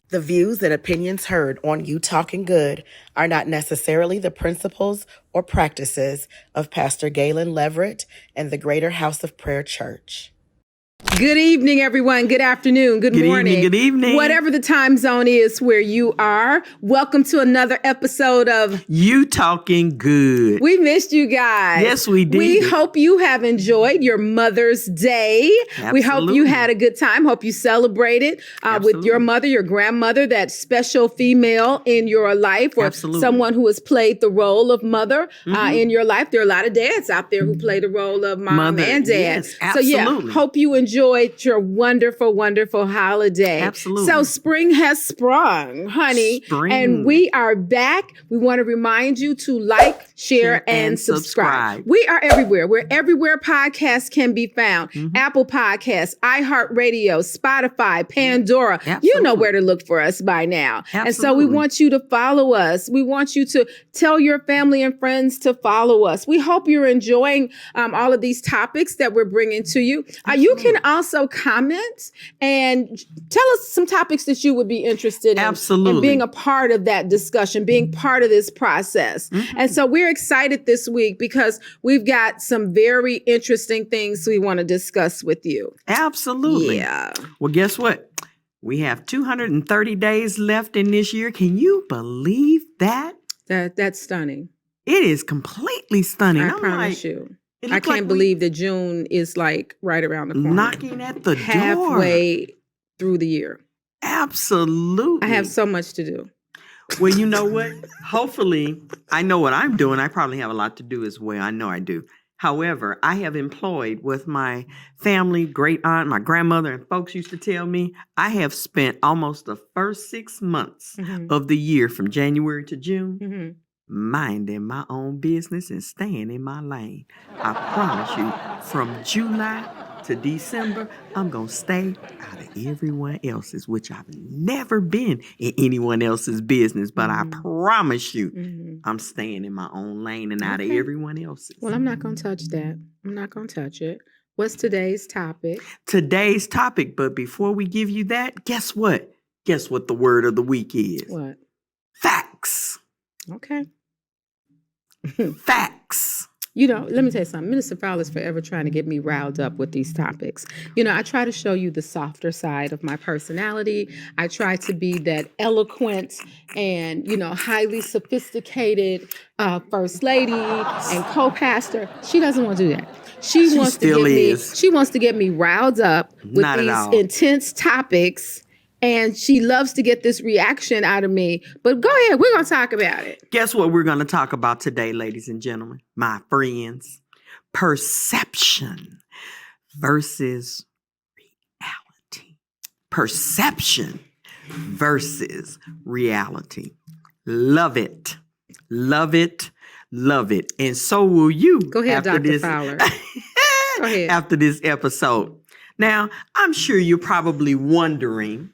The views and opinions heard on You Talking Good are not necessarily the principles or practices of Pastor Galen Leverette and the Greater House of Prayer Church. Good evening, everyone. Good afternoon. Good morning. Good evening. Whatever the time zone is where you are, welcome to another episode of You Talking Good. We missed you guys. Yes, we did. We hope you have enjoyed your Mother's Day. Absolutely. We hope you had a good time. Hope you celebrated with your mother, your grandmother, that special female in your life, or someone who has played the role of mother in your life. There are a lot of dads out there who play the role of mom and dad. Yes, absolutely. So hope you enjoyed your wonderful, wonderful holiday. Absolutely. So spring has sprung, honey. And we are back. We want to remind you to like, share, and subscribe. We are everywhere. We're everywhere podcasts can be found. Apple Podcasts, iHeartRadio, Spotify, Pandora. Absolutely. You know where to look for us by now. Absolutely. And so we want you to follow us. We want you to tell your family and friends to follow us. We hope you're enjoying all of these topics that we're bringing to you. You can also comment and tell us some topics that you would be interested in being a part of that discussion, being part of this process. And so we're excited this week because we've got some very interesting things we want to discuss with you. Absolutely. Yeah. Well, guess what? We have 230 days left in this year. Can you believe that? That's stunning. It is completely stunning. I promise you. I can't like believe that June is like right around the corner. Knocking at the door. Halfway through the year. Absolutely. I have so much to do. Well, you know what? Hopefully, I know what I'm doing. I probably have a lot to do as well. I know I do. However, I have employed with my family, great aunt, my grandmother, and folks used to tell me, I have spent almost the first 6 months of the year from January to June minding my own business and staying in my lane. I promise you, from July to December, I'm going to stay out of everyone else's, which I've never been in anyone else's business. But I promise you, I'm staying in my own lane and out of everyone else's. Well, I'm not going to touch that. I'm not going to touch it. What's today's topic? Today's topic, but before we give you that, guess what? Guess what the word of the week is? What? Facts. Okay. Facts. You know, let me tell you something. Minister Fowler's forever trying to get me riled up with these topics. You know, I try to show you the softer side of my personality. I try to be that eloquent and, highly sophisticated first lady and co-pastor. She doesn't want to do that. She wants to get me riled up with these intense topics. And she loves to get this reaction out of me. But go ahead, we're going to talk about it. Guess what we're going to talk about today, ladies and gentlemen, my friends? Perception versus reality. Perception versus reality. Love it. Love it. Love it. And so will you. Go ahead, Dr. Fowler. Go ahead. After this episode. Now, I'm sure you're probably wondering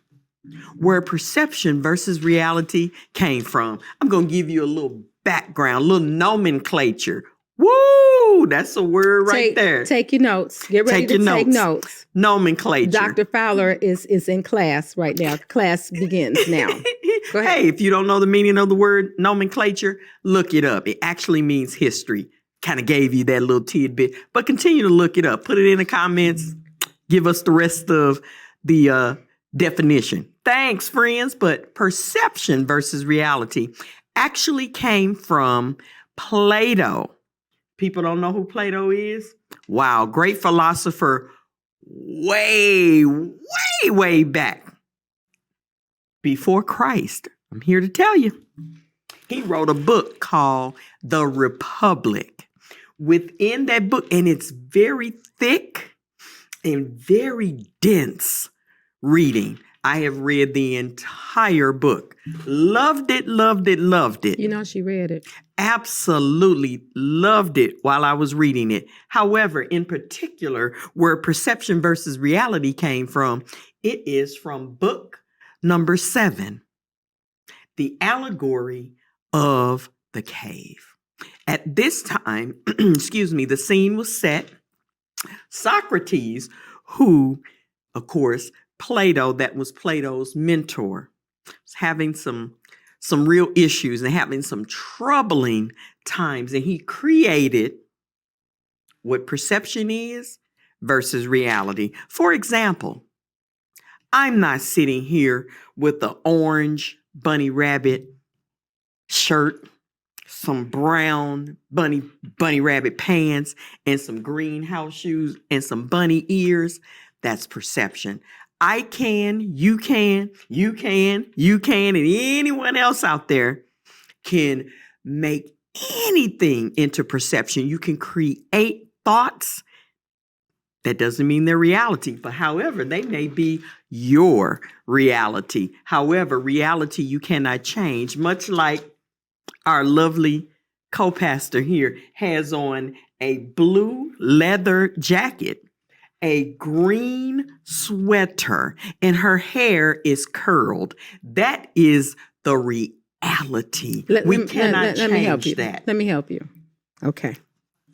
where perception versus reality came from. I'm going to give you a little background, a little nomenclature. Woo! That's a word there. Take your notes. Get ready to take notes. Nomenclature. Dr. Fowler is in class right now. Class begins now. Go ahead. Hey, if you don't know the meaning of the word nomenclature, look it up. It actually means history. Kind of gave you that little tidbit, but continue to look it up. Put it in the comments. Give us the rest of the definition. Thanks, friends. But perception versus reality actually came from Plato. People don't know who Plato is? Wow, great philosopher way, way, way back before Christ. I'm here to tell you. He wrote a book called The Republic. Within that book, and it's very thick and very dense reading. I have read the entire book. Loved it, loved it, loved it. You know, she read it. Absolutely loved it while I was reading it. However, in particular, where perception versus reality came from, it is from book number 7, The Allegory of the Cave. At this time, the scene was set. Socrates, who, of course, Plato, that was Plato's mentor, was having some real issues and having some troubling times. And he created what perception is versus reality. For example, I'm not sitting here with the orange bunny rabbit shirt, some brown bunny rabbit pants, and some green house shoes and some bunny ears. That's perception. I can, you can, and anyone else out there can make anything into perception. You can create thoughts. That doesn't mean they're reality, but however, they may be your reality. However, reality you cannot change, much like our lovely co-pastor here has on a blue leather jacket, a green sweater, and her hair is curled. That is the reality. We cannot change that. Let me help you. Okay.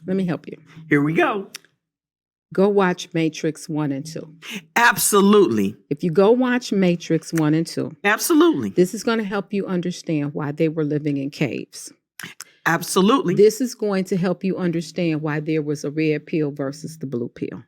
Let me help you. Here we go. Go watch Matrix 1 and 2. Absolutely. If you go watch Matrix 1 and 2. Absolutely. This is going to help you understand why they were living in caves. Absolutely. This is going to help you understand why there was a red pill versus the blue pill.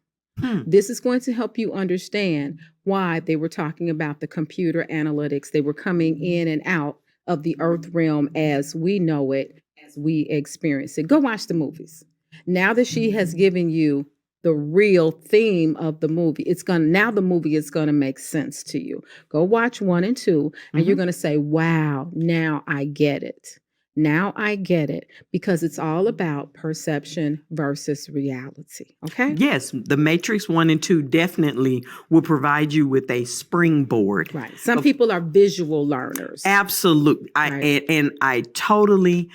This is going to help you understand why they were talking about the computer analytics. They were coming in and out of the earth realm as we know it, as we experience it. Go watch the movies. Now that she has given you the real theme of the movie, now the movie is going to make sense to you. Go watch 1 and 2, and you're going to say, wow, now I get it. Now I get it, because it's all about perception versus reality. Okay? Yes, the Matrix 1 and 2 definitely will provide you with a springboard. Right. Some people are visual learners. Absolutely. Right. I totally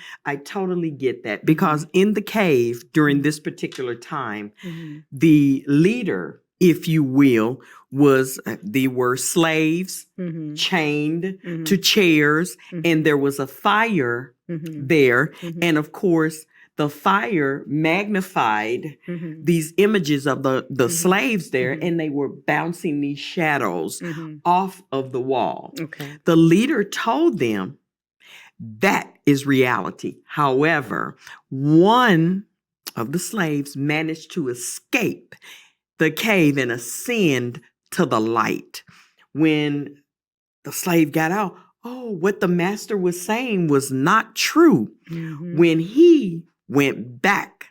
get that, because in the cave during this particular time, the leader, if you will, they were slaves chained to chairs, and there was a fire there. And of course, the fire magnified these images of the slaves there, and they were bouncing these shadows off of the wall. Okay. The leader told them that is reality. However, one of the slaves managed to escape the cave and ascend to the light. When the slave got out, what the master was saying was not true. When he went back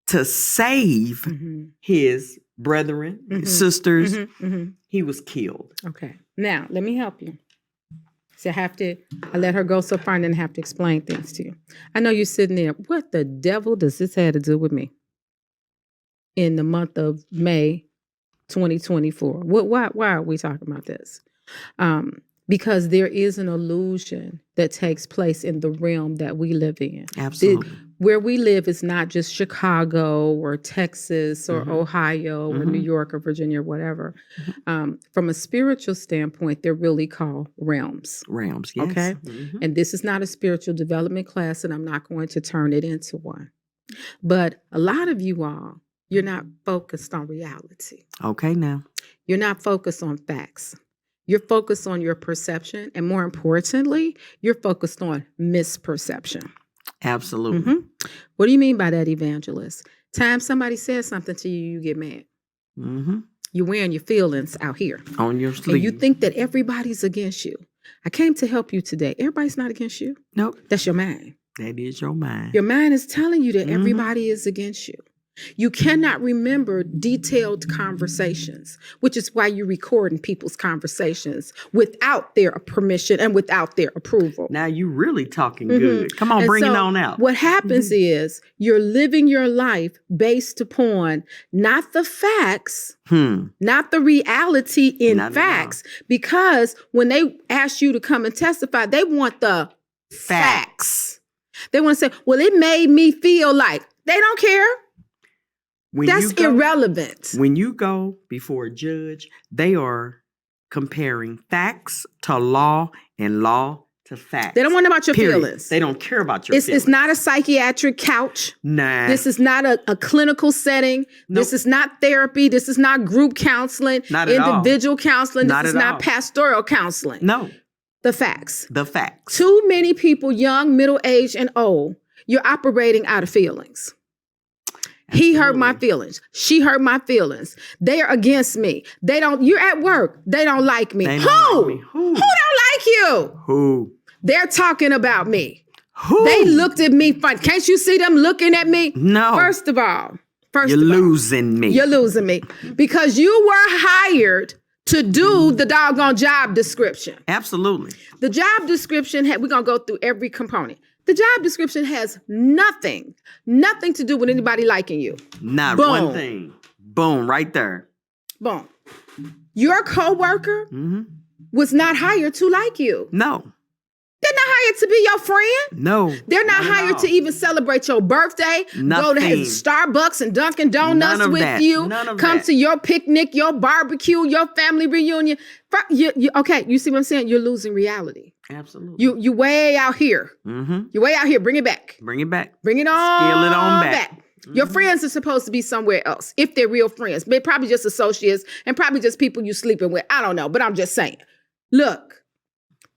to save his brethren, his sisters, he was killed. Okay. Now, let me help you. So I let her go so far and then have to explain things to you. I know you're sitting there, what the devil does this have to do with me? In the month of May 2024. Why are we talking about this? Because there is an illusion that takes place in the realm that we live in. Absolutely. Where we live is not just Chicago or Texas or Ohio or New York or Virginia or whatever. From a spiritual standpoint, they're really called realms. Realms, yes. Okay? And this is not a spiritual development class, and I'm not going to turn it into one. But a lot of you all, you're not focused on reality. Okay, now. You're not focused on facts. You're focused on your perception. And more importantly, you're focused on misperception. Absolutely. What do you mean by that, Evangelist? Time somebody says something to you, you get mad. You're wearing your feelings out here. On your sleeve. And you think that everybody's against you. I came to help you today. Everybody's not against you. Nope. That's your mind. That is your mind. Your mind is telling you that everybody is against you. You cannot remember detailed conversations, which is why you're recording people's conversations without their permission and without their approval. Now you're really talking good. Come on, And bring so it on out. What happens is you're living your life based upon not the facts, not the reality in Not at facts, because when they ask you to come and testify, they want the facts. They want to say, well, it made me feel like. They don't care. That's irrelevant. When you go before a judge, they are comparing facts to law and law to facts. They don't want about your feelings. They don't care about your feelings. It's not a psychiatric couch. Nah. This is not a clinical setting. Nope. This is not therapy. This is not group counseling, Not at all. individual counseling. Not this is at not all. pastoral counseling. No. the facts. The facts. Too many people, young, middle-aged, and old, you're operating out of feelings. He hurt my feelings. She hurt my feelings. They are against me. They don't, you're at work. They don't like me. They Who? don't like me. Who? Who don't like you? Who? They're talking about me. Who? They looked at me funny. Can't you see them looking at me? No. First of all, You're losing me. You're losing me because you were hired to do the doggone job description. Absolutely. The job description, we're going to go through every component. The job description has nothing to do with anybody liking you. Not Boom. one thing. Boom, right there. Boom. Your coworker was not hired to like you. No. They're not hired to be your friend. No. They're not hired to even celebrate your birthday. Go to Nothing. Starbucks and Dunkin' None Donuts of with that. you. None of Come that. to your picnic, your barbecue, your family reunion. Okay, you see what I'm saying? You're losing reality. Absolutely. You way out here. You're way out here. Bring it back. Bring it back. Bring it on. Scale it on back. Your friends are supposed to be somewhere else, if they're real friends. They're probably just associates and probably just people you sleeping with. I don't know, but I'm just saying. Look,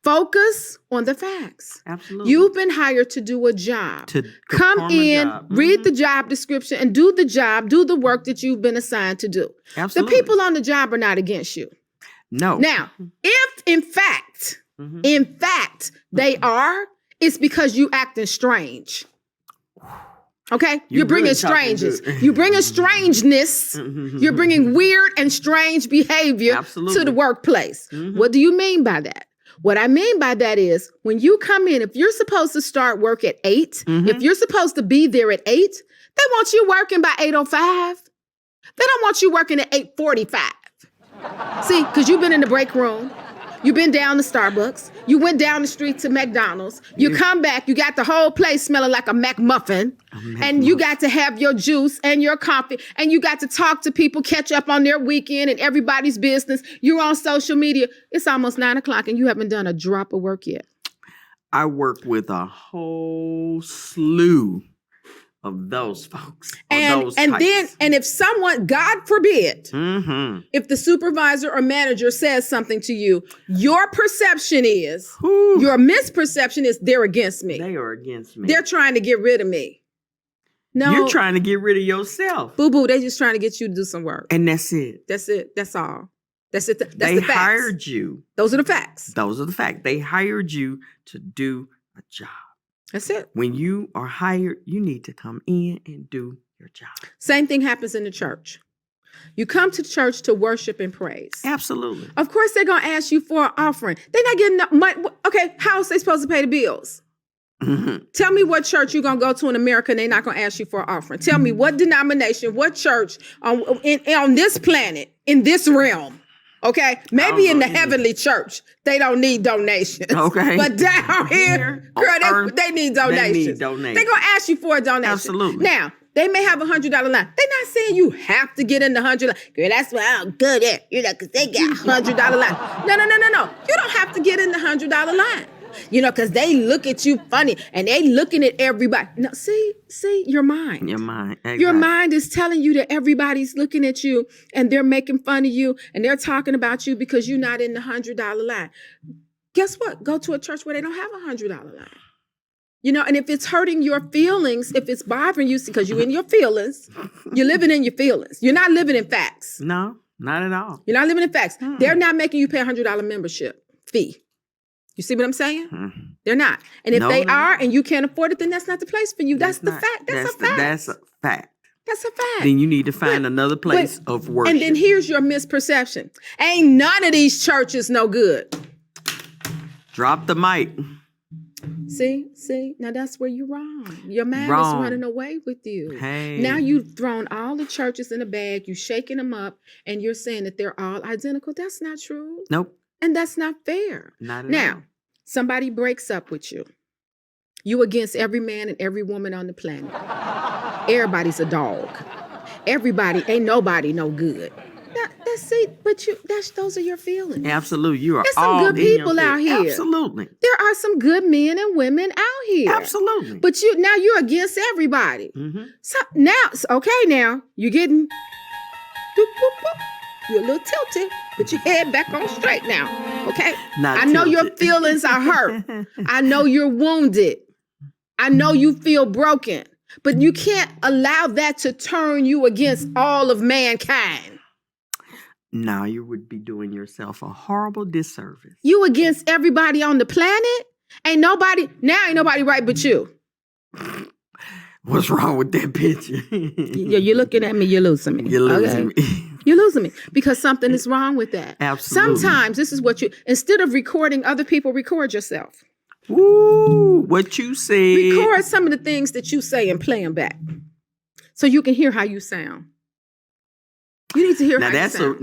focus on the facts. Absolutely. You've been hired to do a job. To Come perform a in, job. read the job description, and do the job, do the work that you've been assigned to do. Absolutely. The people on the job are not against you. No. Now, if in fact, they are, it's because you acting strange. Okay? You're bringing really talking strangers. good. You're bringing strangeness. You're bringing weird and strange behavior Absolutely. to the workplace. What do you mean by that? What I mean by that is when you come in, if you're supposed to start work at 8, if you're supposed to be there at 8, they want you working by 8:05. They don't want you working at 8:45. See, because you've been in the break room. You've been down to Starbucks. You went down the street to McDonald's. You come back, you got the whole place smelling like a McMuffin. And you got to have your juice and your coffee. And you got to talk to people, catch up on their weekend and everybody's business. You're on social media. It's almost 9 o'clock and you haven't done a drop of work yet. I work with a whole slew of those folks. And if someone, God forbid, if the supervisor or manager says something to you, your perception is, your misperception is they're against me. They are against me. They're trying to get rid of me. No. You're trying to get rid of yourself. Boo-boo, they just trying to get you to do some work. And that's it. That's it. That's all. That's it. That's they the facts. hired you. Those are the facts. Those are the facts. They hired you to do a job. That's it. When you are hired, you need to come in and do your job. Same thing happens in the church. You come to church to worship and praise. Absolutely. Of course, they're going to ask you for an offering. They're not getting enough money. Okay, how else they supposed to pay the bills? Tell me what church you're going to go to in America and they're not going to ask you for an offering. Tell me what denomination, what church on this planet, in this realm. Okay, maybe in the heavenly church, they don't need donations. Okay. But down here, girl, they need donations. They're going to ask you for a donation. Absolutely. Now, they may have $100 line. They're not saying you have to get in the $100 line. Girl, that's what I'm good at. Because they got $100 line. No. You don't have to get in the $100 line. Because they look at you funny and they looking at everybody. No, see, your mind. Your mind. Exactly. Your mind is telling you that everybody's looking at you and they're making fun of you and they're talking about you because you're not in the $100 line. Guess what? Go to a church where they don't have a $100 line. And if it's hurting your feelings, if it's bothering you because you're in your feelings, you're living in your feelings. You're not living in facts. No, not at all. You're not living in facts. They're not making you pay a $100 membership fee. You see what I'm saying? They're not. And if they are and you can't afford it, then that's not the place for you. That's the fact. That's a fact. That's a fact. That's a fact. Then you need to find another place of worship. And then here's your misperception. Ain't none of these churches no good. Drop the mic. See, now that's where you're wrong. Your mind is running away with you. Hey. Now you've thrown all the churches in a bag, you're shaking them up, and you're saying that they're all identical. That's not true. Nope. And that's not fair. Not at all. Somebody breaks up with you. You against every man and every woman on the planet. Everybody's a dog. Everybody, ain't nobody no good. Those are your feelings. Absolutely. You are There's all some good people out here. Absolutely. There are some good men and women out here. Absolutely. But now you're against everybody. So now you're getting You're a little tilted, but your head back on straight now. Okay? Not I know your tilted. feelings are hurt. I know you're wounded. I know you feel broken. But you can't allow that to turn you against all of mankind. Now you would be doing yourself a horrible disservice. You against everybody on the planet? Ain't nobody right but you. What's wrong with that picture? Yeah, you're looking at me, you're losing me. You're losing me. You're losing me because something is wrong with that. Absolutely. Sometimes this is what instead of recording other people, record yourself. Woo, what you said. Record some of the things that you say and play them back so you can hear how you sound. You need to hear how you sound.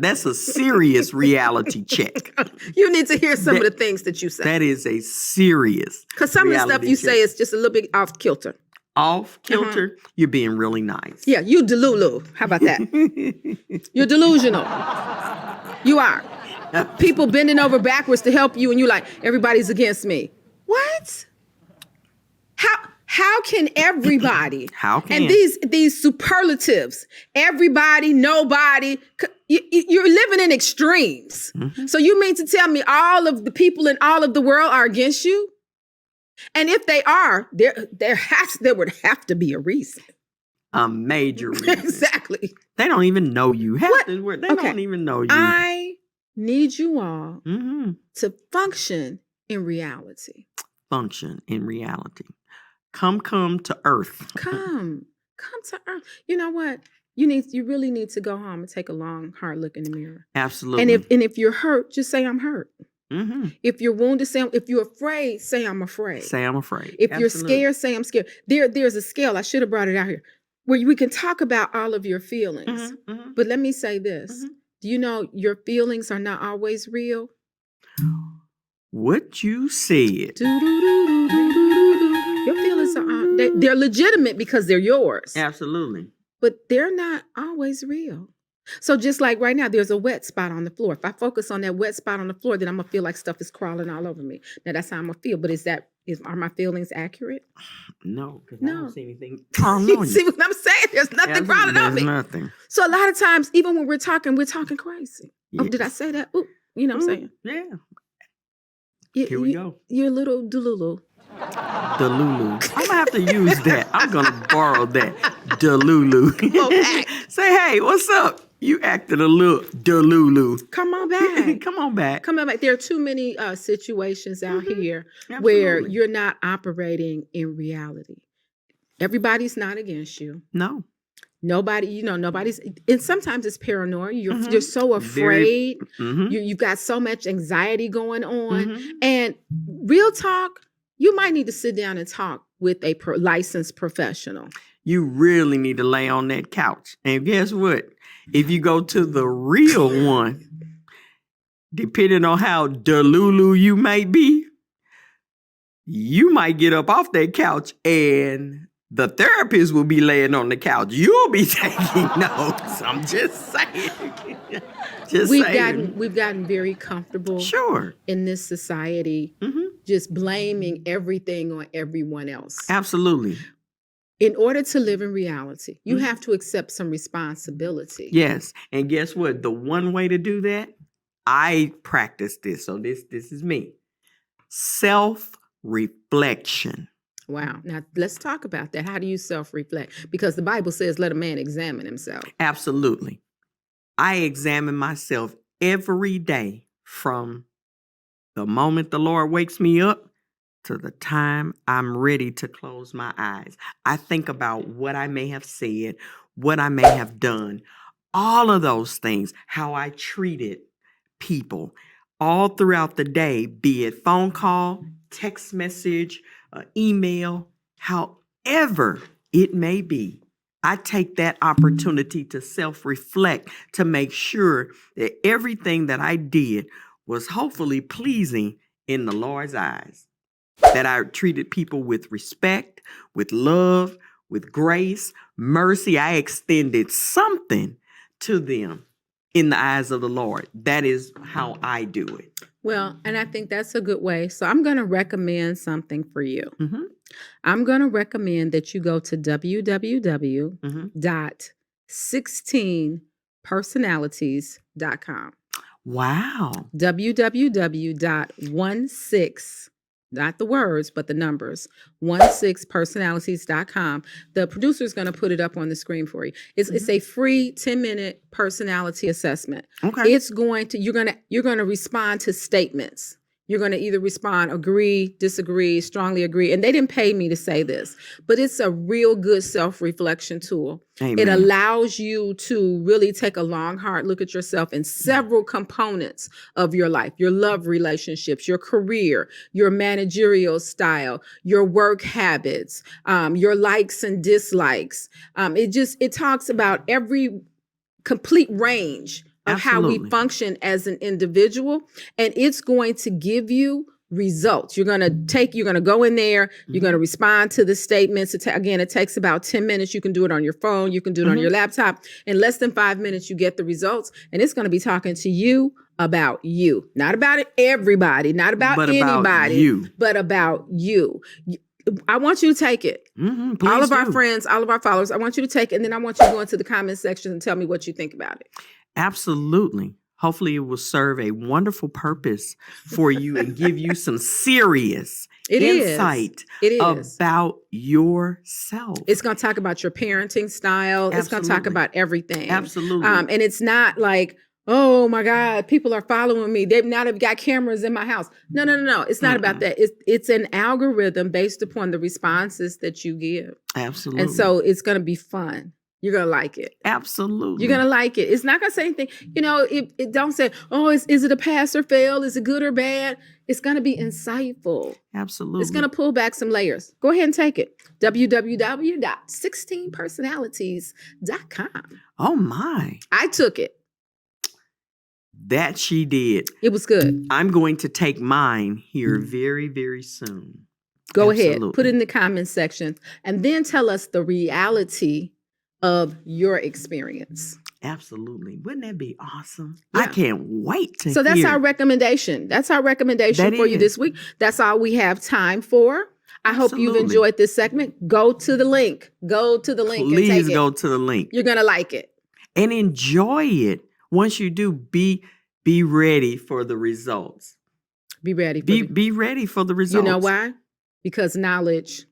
That's a serious reality check. You need to hear some of the things that you say. That is a serious. Because some of the stuff you say is just a little bit off kilter. Off kilter, you're being really nice. Yeah, you delulu. How about that? You're delusional. You are. People bending over backwards to help you, and you're like, everybody's against me. What? How can everybody? How can? And these superlatives, everybody, nobody, you're living in extremes. Mm-hmm. So you mean to tell me all of the people in all of the world are against you? And if they are, there would have to be a reason. A major reason. Exactly. They don't even know you. They don't even know you. I need you all to function in reality. Function in reality. Come to earth. Come to earth. You know what? You really need to go home and take a long, hard look in the mirror. Absolutely. And if you're hurt, just say I'm hurt. Mm-hmm. If you're wounded, if you're afraid, say I'm afraid. Say I'm afraid. If you're scared, say I'm scared. There's a scale. I should have brought it out here where we can talk about all of your feelings. Mm-hmm, mm-hmm. But let me say this. Mm-hmm. Do you know your feelings are not always real? What you said. Your feelings are they're legitimate because they're yours. Absolutely. But they're not always real. So just like right now, there's a wet spot on the floor. If I focus on that wet spot on the floor, then I'm going to feel like stuff is crawling all over me. Now, that's how I'm going to feel. But are my feelings accurate? No, because I don't see anything. You see what I'm saying? There's nothing crawling on me. Nothing. So a lot of times, even when we're talking crazy. Yes. Oh, did I say that? Ooh, you know what I'm saying? Yeah. Here we go. You're a little delulu. Delulu. I'm going to have to use that. I'm going to borrow that. Delulu. Say, hey, what's up? You acted a little delulu. Come on back. Come on back. There are too many situations out here Absolutely. where you're not operating in reality. Everybody's not against you. No. Nobody's, and sometimes it's paranoia. You're so afraid. You've got so much anxiety going on. And real talk, you might need to sit down and talk with a licensed professional. You really need to lay on that couch. And guess what? If you go to the real one, depending on how delulu you may be, you might get up off that couch and the therapist will be laying on the couch. You'll be taking notes. I'm just saying. We've gotten very comfortable in this society, just blaming everything on everyone else. Absolutely. In order to live in reality, you have to accept some responsibility. Yes. And guess what? The one way to do that, I practice this. So this is me. Self-reflection. Wow. Now, let's talk about that. How do you self-reflect? Because the Bible says, let a man examine himself. Absolutely. I examine myself every day from the moment the Lord wakes me up to the time I'm ready to close my eyes. I think about what I may have said, what I may have done, all of those things, how I treated people all throughout the day, be it phone call, text message, email, however it may be. I take that opportunity to self-reflect to make sure that everything that I did was hopefully pleasing in the Lord's eyes. That I treated people with respect, with love, with grace, mercy. I extended something to them in the eyes of the Lord. That is how I do it. Well, and I think that's a good way. So I'm going to recommend something for you. I'm going to recommend that you go to www.16 16personalities.com. Wow. www.16, not the words, but the numbers, 16personalities.com. The producer is going to put it up on the screen for you. It's a free 10-minute personality assessment. Okay. It's going to, you're going to respond to statements. You're going to either respond, agree, disagree, strongly agree. And they didn't pay me to say this, but it's a real good self-reflection tool. Amen. It allows you to really take a long, hard look at yourself in several components of your life, your love relationships, your career, your managerial style, your work habits, your likes and dislikes. It talks about every complete range of how we function as an individual, and it's going to give you results. You're going to go in there, you're going to respond to the statements. Again, it takes about 10 minutes. You can do it on your phone, you can do it on your laptop. In less than 5 minutes, you get the results, and it's going to be talking to you about you, not about everybody, not about anybody, but about you. I want you to take it. All of our friends, all of our followers, I want you to take it, and then I want you to go into the comment section and tell me what you think about it. Absolutely. Hopefully it will serve a wonderful purpose for you and give you some serious insight about yourself. It's going to talk about your parenting style. It's going to talk about everything. Absolutely. And it's not like, oh my God, people are following me. They've got cameras in my house. No. It's not about that. It's an algorithm based upon the responses that you give. Absolutely. And so it's going to be fun. You're going to like it. Absolutely. You're going to like it. It's not going to say anything. It don't say, oh, is it a pass or fail? Is it good or bad? It's going to be insightful. Absolutely. It's going to pull back some layers. Go ahead and take it. www.16personalities.com. Oh, my. I took it. That she did. It was good. I'm going to take mine here very, very soon. Go ahead. Put it in the comments section. And then tell us the reality of your experience. Absolutely. Wouldn't that be awesome? Yeah. I can't wait to So that's our recommendation. That's our recommendation for you this week. That's all we have time for. I hope you've enjoyed this segment. Go to the link. Go to the link. Please and take go it. to the link. You're going to like it. And enjoy it. Once you do, be ready for the results. Be ready. Be ready for the results. You know why? Because knowledge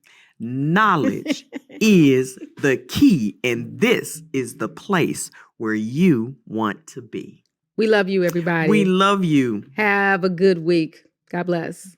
is the key, and this is the place where you want to be. We love you, everybody. We love you. Have a good week. God bless.